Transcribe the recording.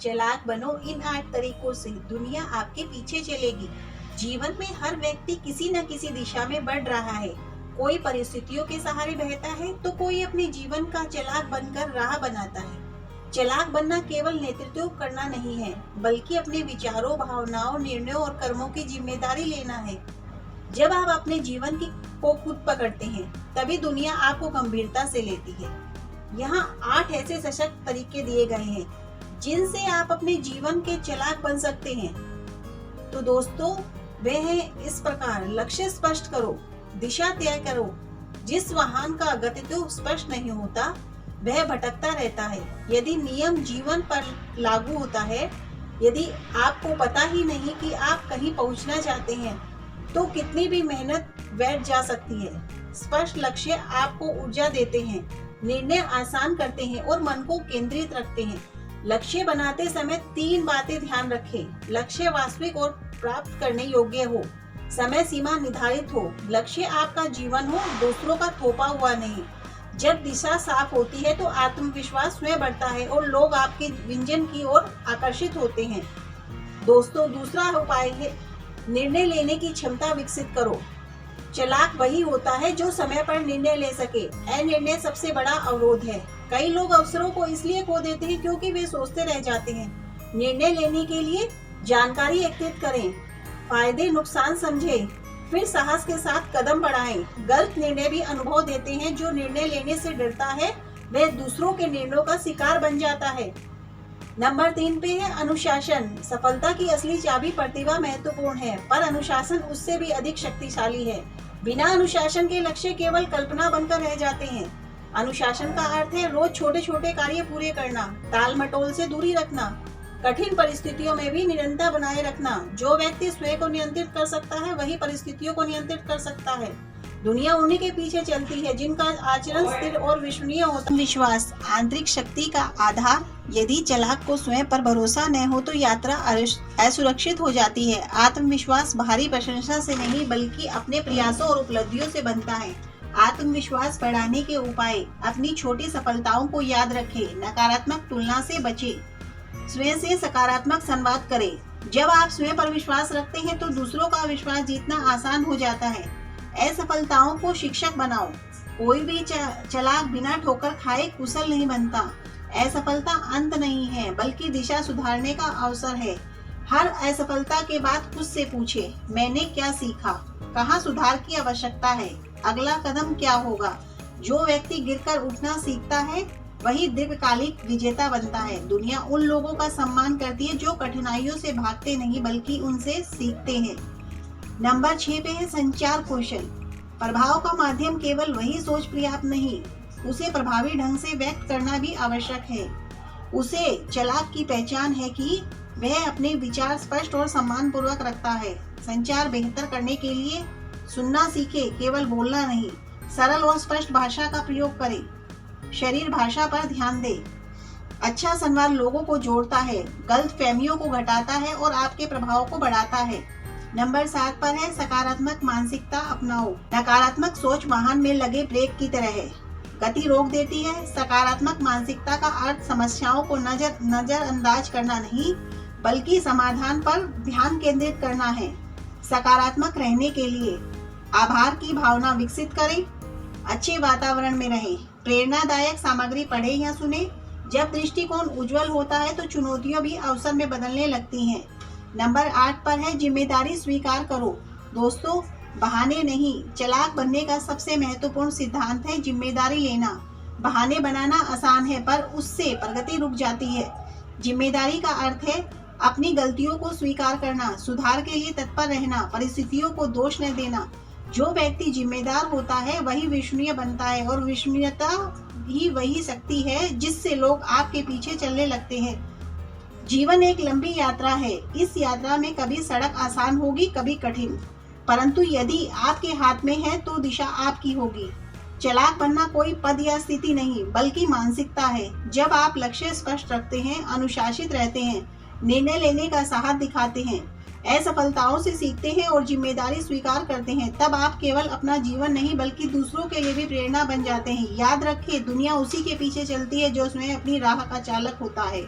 चालाक बनो, इन 8 तरीकों से दुनिया आपके पीछे चलेगी। जीवन में हर व्यक्ति किसी न किसी दिशा में बढ़ रहा है। कोई परिस्थितियों के सहारे बहता है तो कोई अपने जीवन का चालाक बनकर राह बनाता है। चालाक बनना केवल नेतृत्व करना नहीं है, बल्कि अपने विचारों, भावनाओं, निर्णयों और कर्मों की जिम्मेदारी लेना है। जब आप अपने जीवन को खुद पकड़ते हैं, तभी दुनिया आपको गंभीरता से लेती है। यहाँ 8 ऐसे सशक्त तरीके दिए गए हैं जिनसे आप अपने जीवन के चालाक बन सकते हैं। तो दोस्तों, वे हैं इस प्रकार। लक्ष्य स्पष्ट करो, दिशा तय करो। जिस वाहन का गतित्व स्पष्ट नहीं होता वह भटकता रहता है। यदि नियम जीवन पर लागू होता है, यदि आपको पता ही नहीं कि आप कहीं पहुंचना चाहते हैं, तो कितनी भी मेहनत व्यर्थ जा सकती है। स्पष्ट लक्ष्य आपको ऊर्जा देते हैं, निर्णय आसान करते हैं और मन को केंद्रित रखते हैं। लक्ष्य बनाते समय 3 बातें ध्यान रखें। लक्ष्य वास्तविक और प्राप्त करने योग्य हो, समय सीमा निर्धारित हो, लक्ष्य आपका जीवन हो, दूसरों का थोपा हुआ नहीं। जब दिशा साफ होती है तो आत्मविश्वास स्वयं बढ़ता है और लोग आपके विजन की ओर आकर्षित होते हैं। दोस्तों, दूसरा उपाय है निर्णय लेने की क्षमता विकसित करो। चालाक वही होता है जो समय पर निर्णय ले सके। अनिर्णय सबसे बड़ा अवरोध है। कई लोग अवसरों को इसलिए खो देते हैं क्योंकि वे सोचते रह जाते हैं। निर्णय लेने के लिए जानकारी एकत्रित करें, फायदे नुकसान समझें, फिर साहस के साथ कदम बढ़ाएं। गलत निर्णय भी अनुभव देते हैं। जो निर्णय लेने से डरता है वह दूसरों के निर्णयों का शिकार बन जाता है। नंबर 3 पे है अनुशासन। सफलता की असली चाबी प्रतिभा महत्वपूर्ण है, पर अनुशासन उससे भी अधिक शक्तिशाली है। बिना अनुशासन के लक्ष्य केवल कल्पना बनकर रह जाते हैं। अनुशासन का अर्थ है रोज छोटे छोटे कार्य पूरे करना, टाल मटोल से दूरी रखना, कठिन परिस्थितियों में भी निरंतर बनाए रखना। जो व्यक्ति स्वयं को नियंत्रित कर सकता है वही परिस्थितियों को नियंत्रित कर सकता है। दुनिया उन्हीं के पीछे चलती है जिनका आचरण स्थिर और विश्वसनीय होता है। विश्वास आंतरिक शक्ति का आधार। यदि चालाक को स्वयं पर भरोसा न हो तो यात्रा असुरक्षित हो जाती है। आत्मविश्वास बाहरी प्रशंसा से नहीं बल्कि अपने प्रयासों और उपलब्धियों से बनता है। आत्मविश्वास बढ़ाने के उपाय। अपनी छोटी सफलताओं को याद रखें, नकारात्मक तुलना से बचें, स्वयं से सकारात्मक संवाद करें। जब आप स्वयं पर विश्वास रखते हैं तो दूसरों का विश्वास जीतना आसान हो जाता है। असफलताओं को शिक्षक बनाओ। कोई भी चालाक बिना ठोकर खाए कुशल नहीं बनता। असफलता अंत नहीं है बल्कि दिशा सुधारने का अवसर है। हर असफलता के बाद खुद से पूछे, मैंने क्या सीखा, कहाँ सुधार की आवश्यकता है, अगला कदम क्या होगा। जो व्यक्ति गिरकर उठना सीखता है वही दीर्घकालिक विजेता बनता है। दुनिया उन लोगों का सम्मान करती है जो कठिनाइयों से भागते नहीं बल्कि उनसे सीखते हैं। नंबर 6 पे है संचार कौशल। प्रभाव का माध्यम केवल वही सोच पर्याप्त नहीं, उसे प्रभावी ढंग से व्यक्त करना भी आवश्यक है। उसे चालाक की पहचान है कि वह अपने विचार स्पष्ट और सम्मान पूर्वक रखता है। संचार बेहतर करने के लिए सुनना सीखे, केवल बोलना नहीं। सरल और स्पष्ट भाषा का प्रयोग करें। शरीर भाषा पर ध्यान दें। अच्छा संवाद लोगों को जोड़ता है, गलतफहमियों को घटाता है और आपके प्रभाव को बढ़ाता है। नंबर 7 पर है सकारात्मक मानसिकता अपनाओ। नकारात्मक सोच वाहन में लगे ब्रेक की तरह है, गति रोक देती है। सकारात्मक मानसिकता का अर्थ समस्याओं को नजरअंदाज करना नहीं बल्कि समाधान पर ध्यान केंद्रित करना है। सकारात्मक रहने के लिए आभार की भावना विकसित करें, अच्छे वातावरण में रहें, प्रेरणादायक सामग्री पढ़ें या सुने। जब दृष्टिकोण उज्जवल होता है तो चुनौतियां भी अवसर में बदलने लगती हैं। नंबर 8 पर है जिम्मेदारी स्वीकार करो। दोस्तों, बहाने नहीं, चालाक बनने का सबसे महत्वपूर्ण सिद्धांत है जिम्मेदारी लेना। बहाने बनाना आसान है पर उससे प्रगति रुक जाती है। जिम्मेदारी का अर्थ है अपनी गलतियों को स्वीकार करना, सुधार के लिए तत्पर रहना, परिस्थितियों को दोष न देना। जो व्यक्ति जिम्मेदार होता है वही विश्वसनीय बनता है और विश्वसनीयता ही वही शक्ति है जिससे लोग आपके पीछे चलने लगते हैं। जीवन एक लंबी यात्रा है। इस यात्रा में कभी सड़क आसान होगी, कभी कठिन, परंतु यदि आपके हाथ में है तो दिशा आपकी होगी। चालाक बनना कोई पद या स्थिति नहीं बल्कि मानसिकता है। जब आप लक्ष्य स्पष्ट रखते हैं, अनुशासित रहते हैं, निर्णय लेने का साहस दिखाते हैं, असफलताओं से सीखते हैं और जिम्मेदारी स्वीकार करते हैं, तब आप केवल अपना जीवन नहीं बल्कि दूसरों के लिए भी प्रेरणा बन जाते हैं। याद रखें, दुनिया उसी के पीछे चलती है जो स्वयं अपनी राह का चालक होता है।